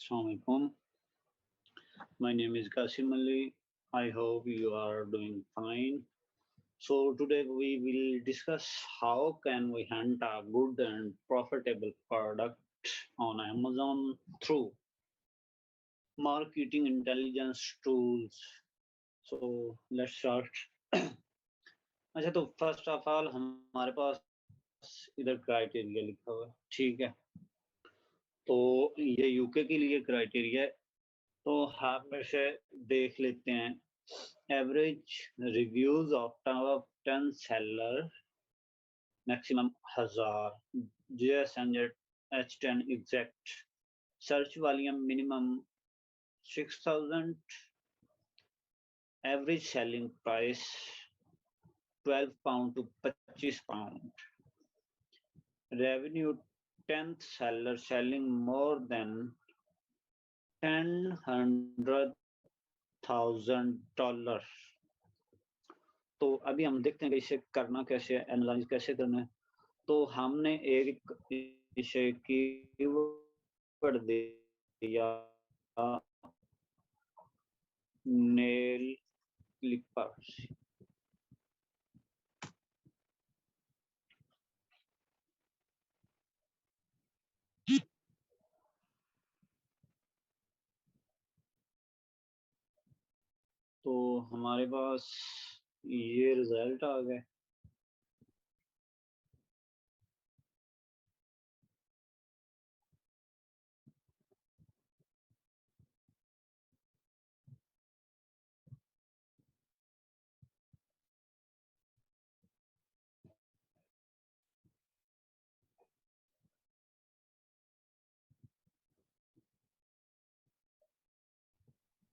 Assalamualaikum. My name is Qasim Ali. I hope you are doing fine. So today we will discuss how can we hunt a good and profitable product on Amazon through marketing intelligence tools. So let's start. अच्छा तो first of all हमारे पास इधर criteria लिखा हुआ है ठीक है तो ये यूके के लिए क्राइटेरिया है तो हम इसे देख लेते हैं average reviews of top 10 seller maximum 1000 JSNZ H10 exact search volume minimum 6000 average selling price 12 pound to 25 pound revenue 10th seller selling more than $100,000 तो अभी हम देखते हैं कि इसे करना कैसे है एनालाइज कैसे करना है तो हमने एक इसे कीवर्ड दिया नेल क्लिपर्स तो हमारे पास ये रिजल्ट आ गए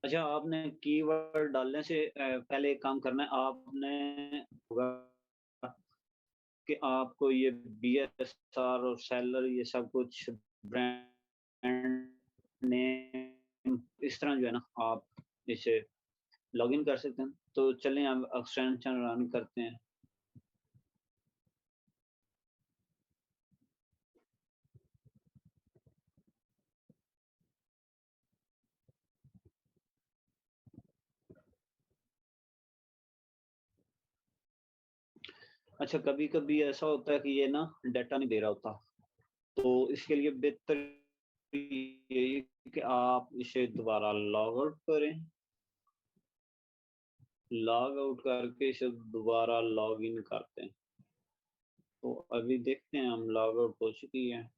अच्छा आपने कीवर्ड डालने से पहले एक काम करना है आपने होगा कि आपको ये BSR और सेलर ये सब कुछ ब्रांड नेम इस तरह जो है ना आप इसे लॉगिन कर सकते हैं तो चलें अब एक्सटेंशन रन करते हैं अच्छा कभी कभी ऐसा होता है कि ये ना डाटा नहीं दे रहा होता तो इसके लिए बेहतर यही कि आप इसे दोबारा लॉग आउट करें लॉग आउट करके इसे दोबारा लॉग इन करते हैं तो अभी देखते हैं हम लॉग आउट हो चुकी है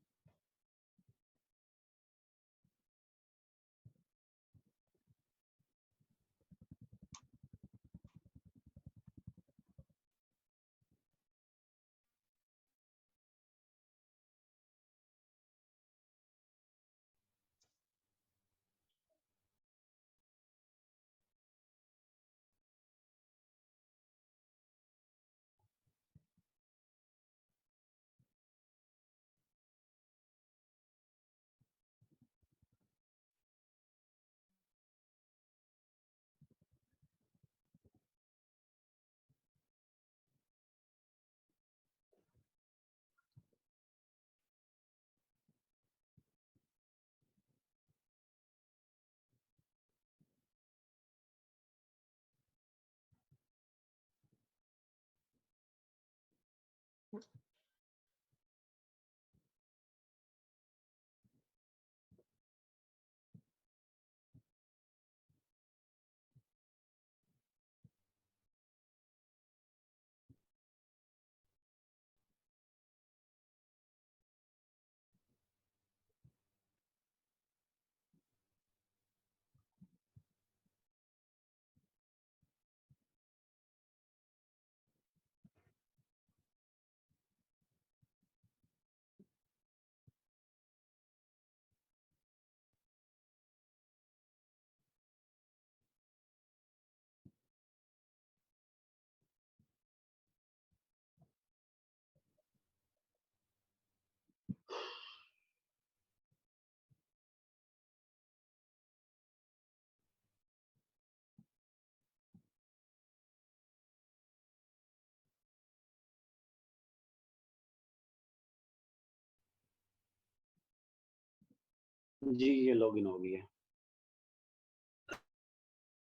जी, ये लॉगिन हो गई है।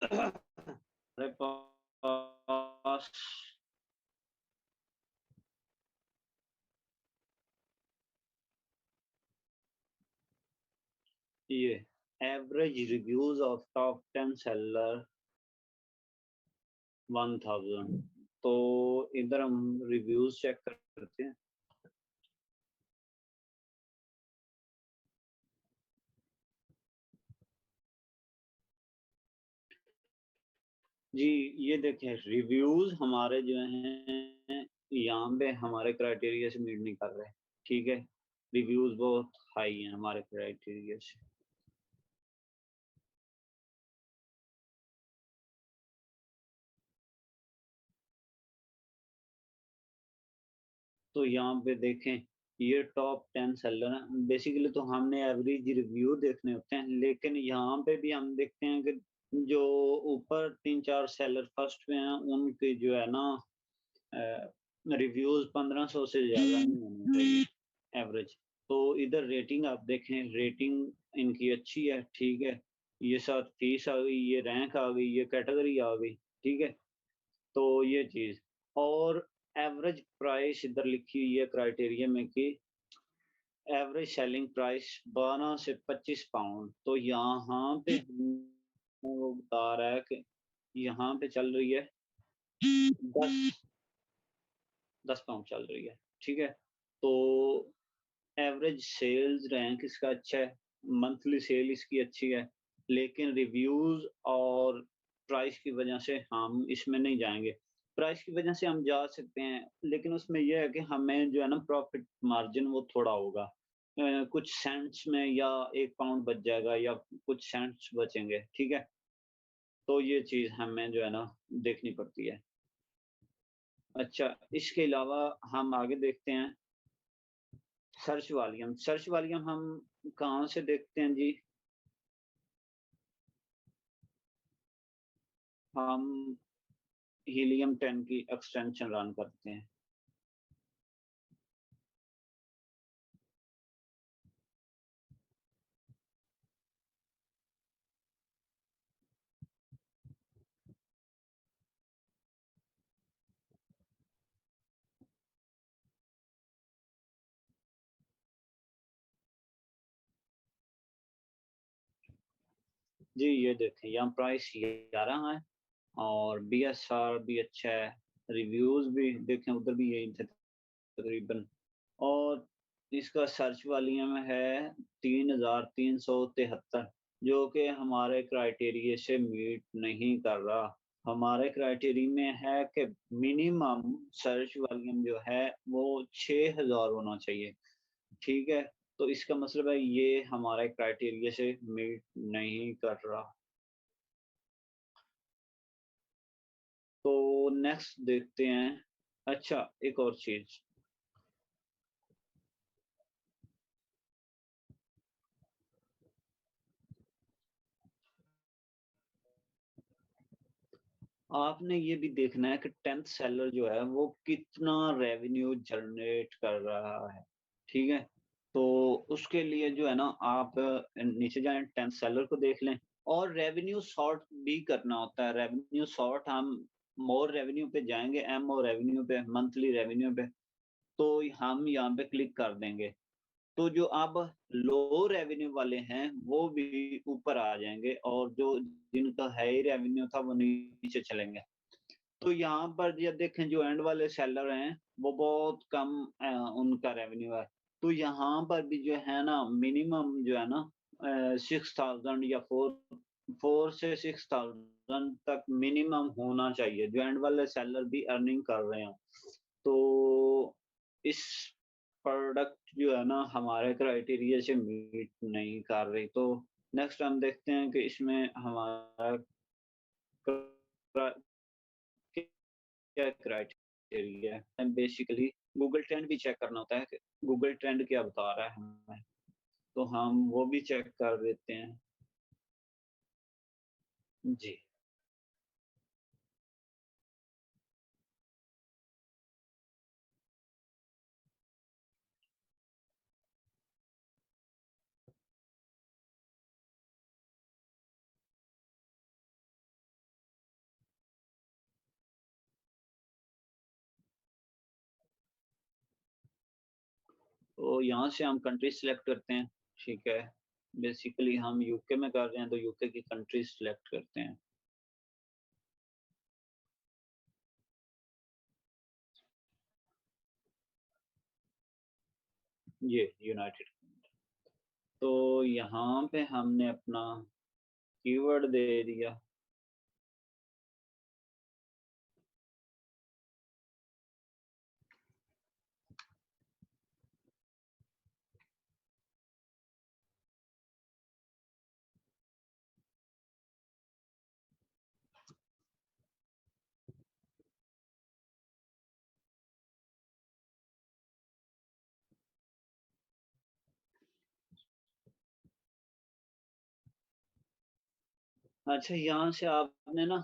हमारे पास ये average reviews of top 10 seller 1000। तो इधर हम रिव्यूज चेक करते हैं। जी, ये देखें रिव्यूज हमारे जो हैं यहाँ पे हमारे क्राइटेरिया से मीट नहीं कर रहे। ठीक है, रिव्यूज बहुत हाई हैं हमारे क्राइटेरिया से। तो यहाँ पे देखें, ये टॉप 10 सेलर हैं। बेसिकली तो हमने एवरेज रिव्यू देखने होते हैं, लेकिन यहाँ पे भी हम देखते हैं कि जो ऊपर 3-4 सेलर फर्स्ट पे हैं, उनके जो है ना रिव्यूज 1500 से ज़्यादा नहीं होने चाहिए एवरेज। तो इधर रेटिंग आप देखें, रेटिंग इनकी अच्छी है, ठीक है। ये साथ फीस आ गई, ये रैंक आ गई, ये कैटेगरी आ गई, ठीक है। तो ये चीज़ और एवरेज प्राइस इधर लिखी हुई है क्राइटेरिया में कि एवरेज सेलिंग प्राइस 12 से 25 पाउंड। तो यहाँ पे वो बता रहा है कि यहाँ पे चल रही है 10 10 पाउंड चल रही है, ठीक है। तो एवरेज सेल्स रैंक इसका अच्छा है, मंथली सेल इसकी अच्छी है, लेकिन रिव्यूज़ और प्राइस की वजह से हम इसमें नहीं जाएँगे। प्राइस की वजह से हम जा सकते हैं, लेकिन उसमें ये है कि हमें जो है ना प्रॉफ़िट मार्जिन वो थोड़ा होगा। कुछ सेंट्स में या 1 पाउंड बच जाएगा या कुछ सेंट्स बचेंगे, ठीक है? तो ये चीज़ हमें जो है ना देखनी पड़ती है। अच्छा, इसके अलावा हम आगे देखते हैं सर्च वॉल्यूम हम कहाँ से देखते हैं जी? हम हीलियम 10 की एक्सटेंशन रन करते हैं। जी, ये देखें यहाँ प्राइस 11 है और बीएसआर भी अच्छा है, रिव्यूज़ भी देखें उधर भी यही थे तकरीबन। और इसका सर्च वॉल्यूम है 3373, जो कि हमारे क्राइटेरिया से मीट नहीं कर रहा। हमारे क्राइटेरिया में है कि मिनिमम सर्च वॉल्यूम जो है वो 6000 होना चाहिए। ठीक है? तो इसका मतलब है ये हमारे क्राइटेरिया से मीट नहीं कर रहा। तो नेक्स्ट देखते हैं। अच्छा, एक और चीज़, आपने ये भी देखना है कि 10th सेलर जो है वो कितना रेवेन्यू जनरेट कर रहा है, ठीक है? तो उसके लिए जो है ना आप नीचे जाएँ 10th सेलर को देख लें और रेवेन्यू सॉर्ट भी करना होता है। रेवेन्यू सॉर्ट हम मोर रेवेन्यू पे जाएँगे, एम और रेवेन्यू पे, मंथली रेवेन्यू पे, तो हम यहाँ पे क्लिक कर देंगे। तो जो अब लो रेवेन्यू वाले हैं, वो भी ऊपर आ जाएँगे और जो जिनका हाई रेवेन्यू था, वो नीचे चलेंगे। तो यहाँ पर ये देखें जो एंड वाले सेलर हैं, वो बहुत कम उनका रेवेन्यू है। तो यहाँ पर भी जो है ना मिनिमम जो है ना 6000 या 4 से 6000 तक मिनिमम होना चाहिए, जो एंड वाले सेलर भी अर्निंग कर रहे हों। तो इस प्रोडक्ट जो है ना हमारे क्राइटेरिया से मीट नहीं कर रही। तो नेक्स्ट हम देखते हैं कि इसमें हमारा क्रा क्या क्राइटेरिया है। बेसिकली गूगल ट्रेंड भी चेक करना होता है कि गूगल ट्रेंड क्या बता रहा है हमें, तो हम वो भी चेक कर देते हैं। जी। तो यहाँ से हम कंट्री सिलेक्ट करते हैं, ठीक है। बेसिकली हम यूके में कर रहे हैं तो यूके की कंट्री सिलेक्ट करते हैं। ये यूनाइटेड। तो यहाँ पे हमने अपना कीवर्ड दे दिया। अच्छा, यहाँ से आपने ना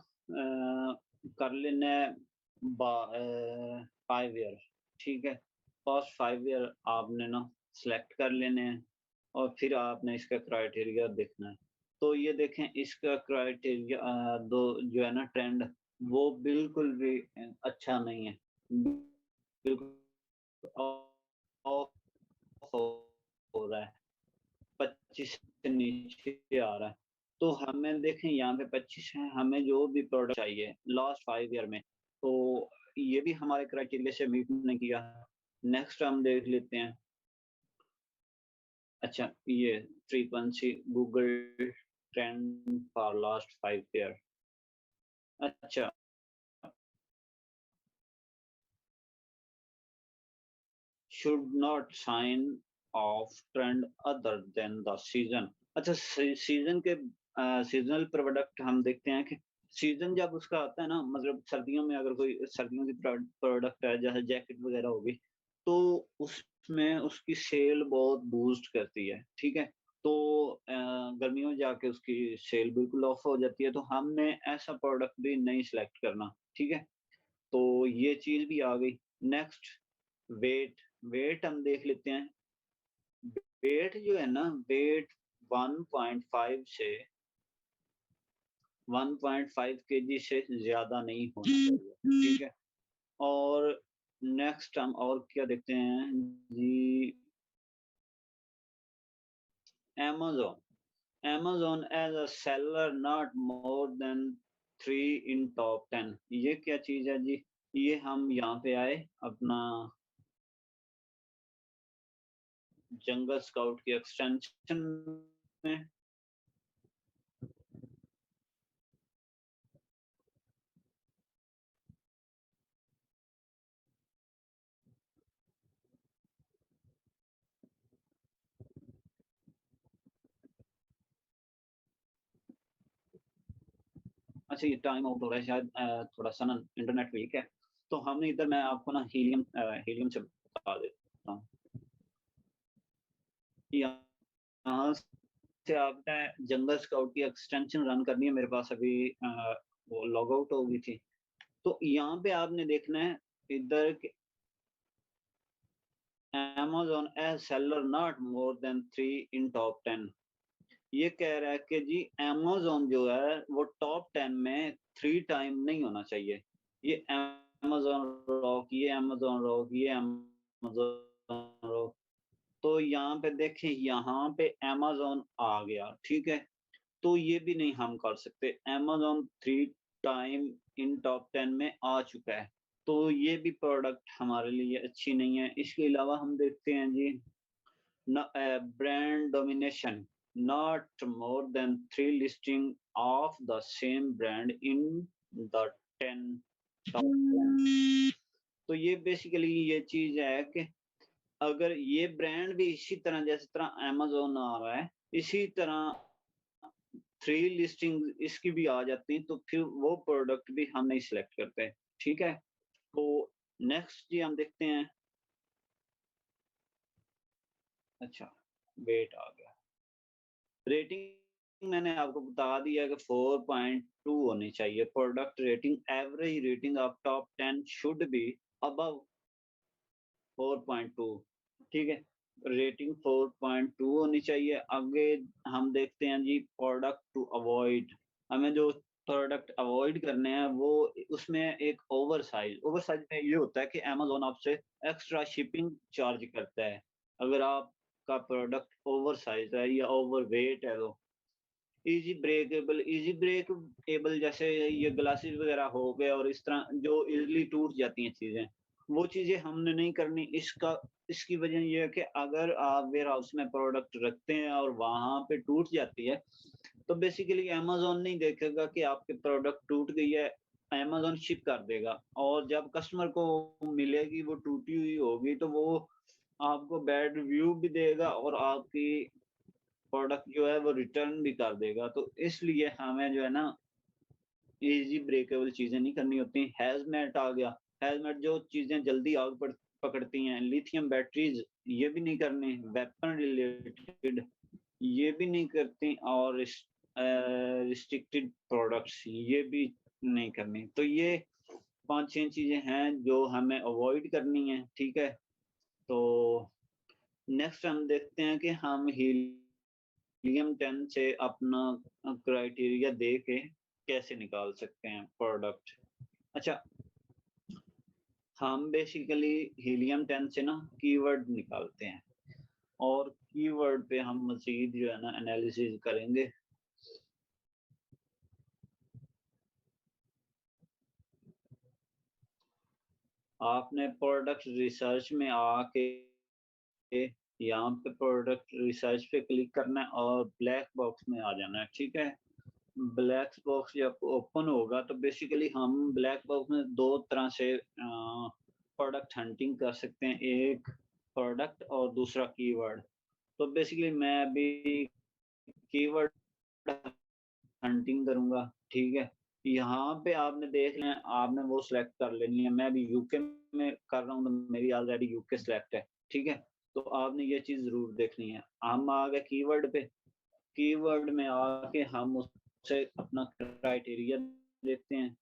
कर लेना है 5 ईयर, ठीक है? फर्स्ट 5 ईयर आपने ना सेलेक्ट कर लेने हैं और फिर आपने इसका क्राइटेरिया देखना है। तो ये देखें इसका क्राइटेरिया दो जो है ना ट्रेंड वो बिल्कुल भी अच्छा नहीं है। बिल्कुल ऑफ हो हो रहा है। 25 से नीचे आ रहा है। तो हमें देखें यहाँ पे 25 है, हमें जो भी प्रोडक्ट चाहिए लास्ट 5 ईयर में, तो ये भी हमारे क्राइटेरिया से मीट नहीं किया। नेक्स्ट हम देख लेते हैं। अच्छा, ये frequency Google trend for last 5 year. अच्छा, should not sign off trend other than the season। अच्छा, सीजन के सीजनल प्रोडक्ट हम देखते हैं कि सीजन जब उसका आता है ना, मतलब सर्दियों में अगर कोई सर्दियों की प्रोडक्ट है जैसे जैकेट वगैरह होगी, तो उसमें उसकी सेल बहुत बूस्ट करती है, ठीक है। तो गर्मियों में जाके उसकी सेल बिल्कुल ऑफ हो जाती है, तो हमने ऐसा प्रोडक्ट भी नहीं सिलेक्ट करना, ठीक है। तो ये चीज भी आ गई। Next, wait. वेट हम देख लेते हैं। वेट जो है ना, वेट 1.5 से 1.5 केजी से ज़्यादा नहीं होना चाहिए, ठीक है? और नेक्स्ट हम और क्या देखते हैं जी, Amazon. Amazon as a seller not more than 3 in top 10। ये क्या चीज़ है जी? ये हम यहाँ पे आए अपना जंगल स्काउट की एक्सटेंशन में। अच्छा, ये टाइम आउट हो रहा है शायद, थोड़ा-सा ना इंटरनेट वीक है। तो हमने इधर मैं आपको ना हीलियम से बता देता हूँ। यहाँ से आपने जंगल स्काउट की एक्सटेंशन रन करनी है। मेरे पास अभी वो लॉग आउट हो गई थी। तो यहाँ पे आपने देखना है इधर कि Amazon as seller not more than 3 in top 10। ये कह रहा है कि जी अमेज़न जो है वो टॉप 10 में 3 टाइम नहीं होना चाहिए। ये अमेज़न रॉक, ये अमेज़न रॉक, ये अमेज़न रॉक। तो यहाँ पे देखें, यहाँ पे अमेज़न आ गया, ठीक है? तो ये भी नहीं हम कर सकते। अमेज़न 3 टाइम इन टॉप 10 में आ चुका है। तो ये भी प्रोडक्ट हमारे लिए अच्छी नहीं है। इसके अलावा हम देखते हैं जी, brand domination, not more than 3 listing of the same brand in the 10 top 10। तो ये बेसिकली ये चीज़ है कि अगर ये ब्रांड भी इसी तरह जिस तरह अमेज़न आ रहा है, इसी तरह 3 लिस्टिंग इसकी भी आ जाती तो फिर वो प्रोडक्ट भी हम नहीं सिलेक्ट करते, ठीक है? तो नेक्स्ट जी हम देखते हैं। अच्छा, वेट आ गया। रेटिंग मैंने आपको बता दिया कि 4.2 होनी चाहिए। Product rating, average rating of top 10 should be above 4.2, ठीक है? रेटिंग 4.2 होनी चाहिए। आगे हम देखते हैं जी, प्रोडक्ट टू अवॉइड। हमें जो प्रोडक्ट अवॉइड करने हैं वो उसमें एक ओवरसाइज़। ओवरसाइज़ में ये होता है कि अमेज़न आपसे एक्स्ट्रा शिपिंग चार्ज करता है। अगर आपका प्रोडक्ट ओवर साइज है या ओवर वेट है, तो इजी ब्रेकेबल जैसे ये ग्लासेस वगैरह हो गए और इस तरह जो इजीली टूट जाती हैं चीजें, वो चीजें हमने नहीं करनी। इसकी वजह ये है कि अगर आप वेयर हाउस में प्रोडक्ट रखते हैं और वहां पे टूट जाती है, तो बेसिकली अमेज़न नहीं देखेगा कि आपकी प्रोडक्ट टूट गई है, अमेज़न शिप कर देगा और जब कस्टमर को मिलेगी वो टूटी हुई होगी, तो वो आपको बैड रिव्यू भी देगा और आपकी प्रोडक्ट जो है वो रिटर्न भी कर देगा। तो इसलिए हमें जो है ना ईज़ी ब्रेकेबल चीज़ें नहीं करनी होती। हैज़मेट आ गया, हैज़मेट जो चीज़ें जल्दी आग पकड़ती हैं, लिथियम बैटरीज़ ये भी नहीं करनी, वेपन रिलेटेड ये भी नहीं करती और रिस्ट्रिक्टेड प्रोडक्ट्स ये भी नहीं करनी। तो ये 5-6 चीज़ें हैं जो हमें अवॉइड करनी है, ठीक है? तो नेक्स्ट हम देखते हैं कि हम हीलियम 10 से अपना क्राइटेरिया दे के कैसे निकाल सकते हैं प्रोडक्ट। अच्छा, हम बेसिकली हीलियम 10 से ना कीवर्ड निकालते हैं और कीवर्ड पे हम मज़ीद जो है ना एनालिसिस करेंगे। आपने प्रोडक्ट रिसर्च में आके यहाँ पे प्रोडक्ट रिसर्च पे क्लिक करना है और ब्लैक बॉक्स में आ जाना है, ठीक है? ब्लैक बॉक्स जब ओपन होगा तो बेसिकली हम ब्लैक बॉक्स में 2 तरह से प्रोडक्ट हंटिंग कर सकते हैं, एक प्रोडक्ट और दूसरा कीवर्ड। तो बेसिकली मैं अभी कीवर्ड हंटिंग करूँगा, ठीक है? यहाँ पे आपने देख लें, आपने वो सिलेक्ट कर लेनी है। मैं अभी यूके में कर रहा हूँ तो मेरी ऑलरेडी यूके सिलेक्ट है, ठीक है? तो आपने ये चीज़ ज़रूर देखनी है। हम आ गए कीवर्ड पे, कीवर्ड में आके हम उससे अपना क्राइटेरिया देखते हैं।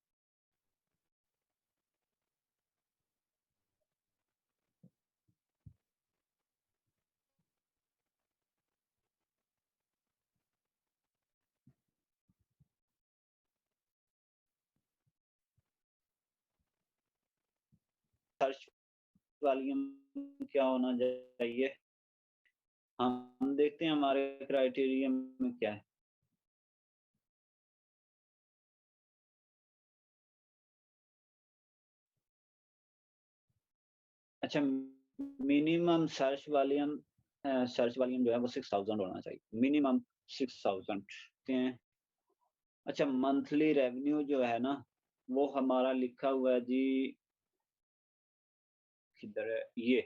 सर्च वॉल्यूम क्या होना चाहिए? हम देखते हैं हमारे क्राइटेरिया में क्या है। अच्छा, मिनिमम सर्च वॉल्यूम जो है वो 6000 होना चाहिए, मिनिमम 6000 हैं। अच्छा, मंथली रेवेन्यू जो है ना, वो हमारा लिखा हुआ है जी, किधर है ये,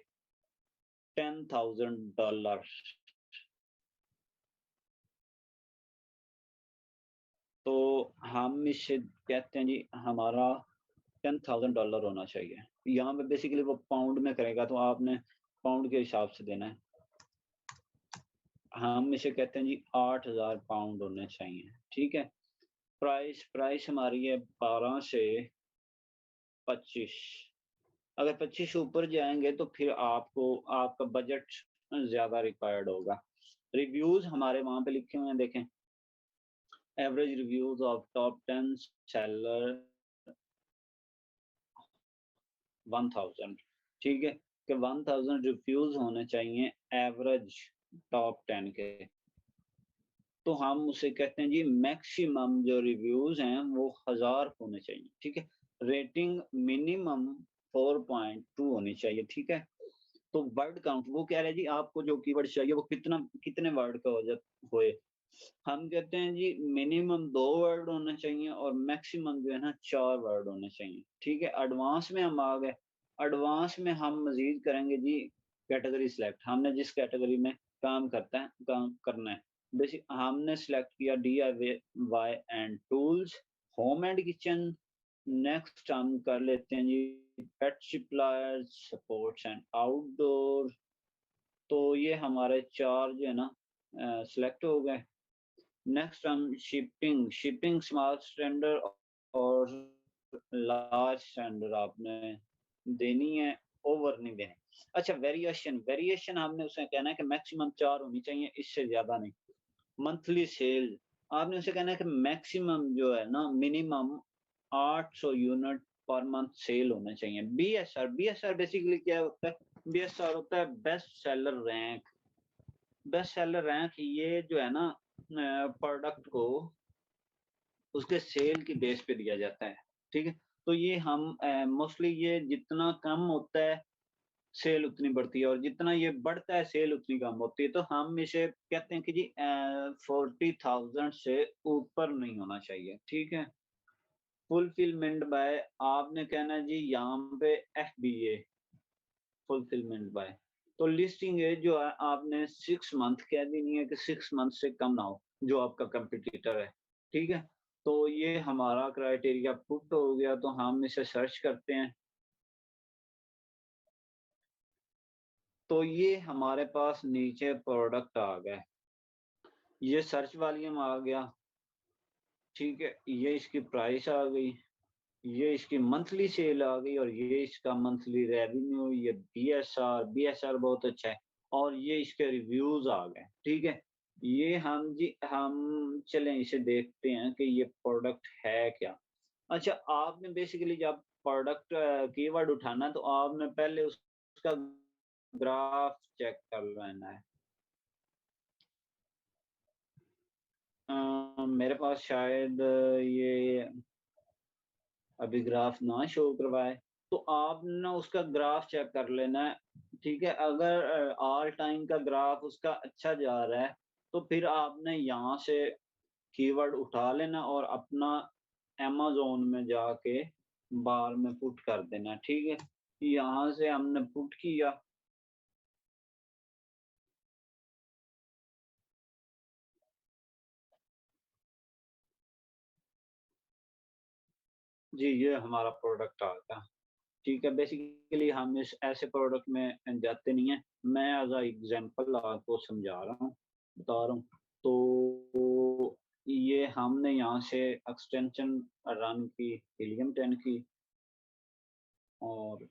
$10,000। तो हम इससे कहते हैं जी हमारा $10,000 होना चाहिए। यहाँ पे बेसिकली वो पाउंड में करेगा तो आपने पाउंड के हिसाब से देना है। हम इसे कहते हैं जी 8,000 पाउंड होने चाहिए, ठीक है? प्राइस प्राइस हमारी है 12 से 25। अगर 25 से ऊपर जाएँगे तो फिर आपको आपका बजट ज़्यादा रिक्वायर्ड होगा। रिव्यूज़ हमारे वहाँ पे लिखे हुए हैं, देखें। Average reviews of top 10 seller 1000, ठीक है? कि 1000 रिव्यूज़ होने चाहिए एवरेज टॉप 10 के। तो हम उसे कहते हैं जी मैक्सिमम जो रिव्यूज़ हैं वो 1000 होने चाहिए, ठीक है? रेटिंग मिनिमम 4.2 होनी चाहिए, ठीक है? तो वर्ड काउंट वो कह रहा है जी आपको जो कीवर्ड चाहिए वो कितने वर्ड का होए। हम कहते हैं जी मिनिमम 2 वर्ड होने चाहिए और मैक्सिमम जो है ना 4 वर्ड होने चाहिए, ठीक है? एडवांस में हम आ गए। एडवांस में हम मज़ीद करेंगे जी कैटेगरी सिलेक्ट। हमने जिस कैटेगरी में काम करना है। बेसिक हमने सिलेक्ट किया DIY and tools, home and kitchen. Next हम कर लेते हैं जी पेट सप्लायर्स, स्पोर्ट्स एंड आउटडोर। तो ये हमारे 4 जो है ना सिलेक्ट हो गए। नेक्स्ट हम शिपिंग शिपिंग स्मॉल स्टैंडर्ड और लार्ज स्टैंडर्ड आपने देनी है, ओवर नहीं देनी। अच्छा, वेरिएशन वेरिएशन हमने उसे कहना है कि मैक्सिमम 4 होनी चाहिए, इससे ज़्यादा नहीं। मंथली सेल आपने उसे कहना है कि मैक्सिमम जो है ना minimum 800 unit per month sale होने चाहिए। बीएसआर बेसिकली क्या होता है? बीएसआर होता है बेस्ट सेलर रैंक ये जो है ना प्रोडक्ट को उसके सेल की बेस पे दिया जाता है, ठीक है? तो ये हम मोस्टली ये जितना कम होता है, सेल उतनी बढ़ती है और जितना ये बढ़ता है, सेल उतनी कम होती है। तो हम इसे कहते हैं कि जी 40,000 से ऊपर नहीं होना चाहिए, ठीक है? फुलफिलमेंट बाय आपने कहना है जी यहाँ पे एफबीए फुलफिलमेंट बाय तो लिस्टिंग एज जो है आपने 6 मंथ कह देनी है कि 6 मंथ से कम ना हो, जो आपका कंपटीटर है, ठीक है? तो ये हमारा क्राइटेरिया पुट हो गया तो हम इसे सर्च करते हैं। तो ये हमारे पास नीचे प्रोडक्ट आ गया, ये सर्च वॉल्यूम आ गया, ठीक है? ये इसकी प्राइस आ गई, ये इसकी मंथली सेल आ गई और ये इसका मंथली रेवेन्यू, ये बीएसआर बहुत अच्छा है और ये इसके रिव्यूज आ गए, ठीक है? ये हम चलें इसे देखते हैं कि ये प्रोडक्ट है क्या। अच्छा, आपने बेसिकली जब प्रोडक्ट कीवर्ड उठाना तो आपने पहले उसका ग्राफ चेक कर लेना है। मेरे पास शायद ये अभी ग्राफ ना शो करवाए, तो आपने ना उसका ग्राफ चेक कर लेना है, ठीक है? अगर ऑल टाइम का ग्राफ उसका अच्छा जा रहा है, तो फिर आपने यहाँ से कीवर्ड उठा लेना और अपना अमेज़न में जाके बार में पुट कर देना, ठीक है? यहाँ से हमने पुट किया, जी ये हमारा प्रोडक्ट आ गया। ठीक है, बेसिकली हम इस ऐसे प्रोडक्ट में जाते नहीं हैं। मैं एज़ अ एग्ज़ाम्पल आपको समझा रहा हूँ, बता रहा हूँ। तो ये हमने यहाँ से एक्सटेंशन रन की हीलियम 10 की और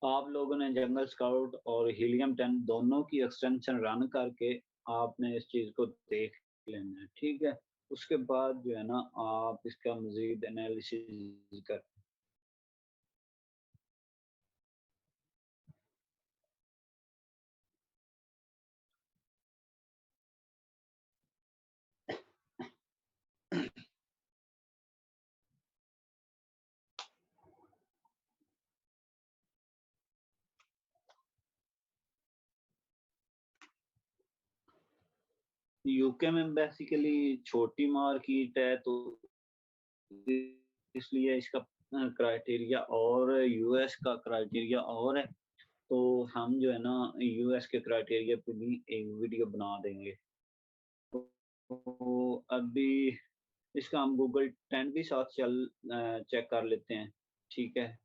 आप लोगों ने जंगल स्काउट और हीलियम 10 दोनों की एक्सटेंशन रन करके आपने इस चीज़ को देख लेना है, ठीक है? उसके बाद जो है ना आप इसका मज़ीद एनालिसिस कर यूके में बेसिकली छोटी मार्केट है तो इसलिए इसका क्राइटेरिया और यूएस का क्राइटेरिया और है। तो हम जो है ना यूएस के क्राइटेरिया पे भी एक वीडियो बना देंगे। तो अभी इसका हम गूगल ट्रेंड भी साथ चेक कर लेते हैं, ठीक है?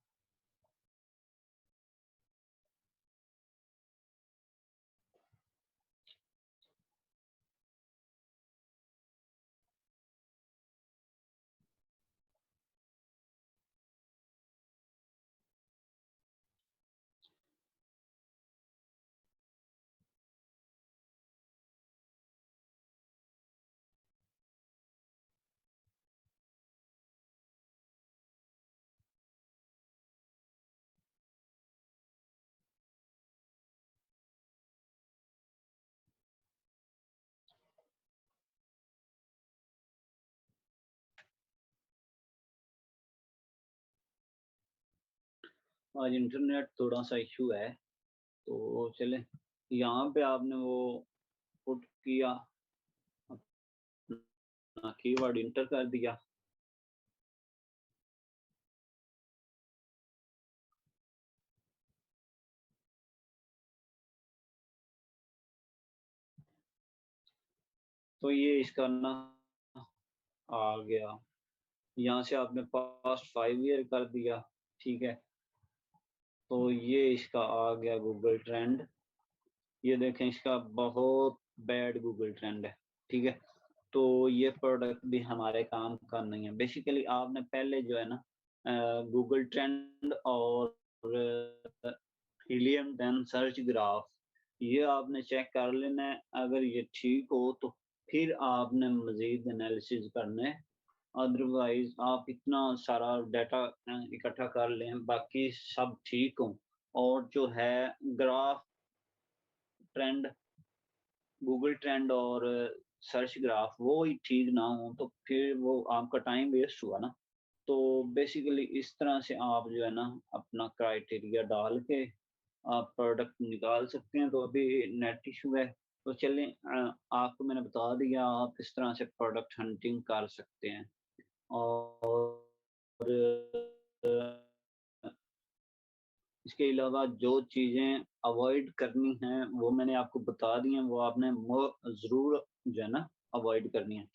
आज इंटरनेट थोड़ा-सा इश्यू है, तो चलें यहाँ पे आपने वो पुट किया, अपना कीवर्ड एंटर कर दिया। तो ये इसका ना आ गया। यहाँ से आपने पास्ट 5 ईयर कर दिया, ठीक है? तो ये इसका आ गया गूगल ट्रेंड। ये देखें इसका बहुत बैड गूगल ट्रेंड है, ठीक है? तो ये प्रोडक्ट भी हमारे काम का नहीं है। बेसिकली आपने पहले जो है ना गूगल ट्रेंड और हीलियम 10 सर्च ग्राफ ये आपने चेक कर लेना है। अगर ये ठीक हो तो फिर आपने मज़ीद एनालिसिस करने अदरवाइज़ आप इतना सारा डाटा इकट्ठा कर लें, बाकी सब ठीक हो और जो है ग्राफ ट्रेंड, गूगल ट्रेंड और सर्च ग्राफ वो ही ठीक ना हो, तो फिर वो आपका टाइम वेस्ट हुआ ना। तो बेसिकली इस तरह से आप जो है ना अपना क्राइटेरिया डाल के आप प्रोडक्ट निकाल सकते हैं। तो अभी नेट इशू है, तो चलें आपको मैंने बता दिया आप किस तरह से प्रोडक्ट हंटिंग कर सकते हैं। और इसके अलावा जो चीज़ें अवॉइड करनी हैं, वो मैंने आपको बता दी हैं, वो आपने ज़रूर जो है ना अवॉइड करनी है।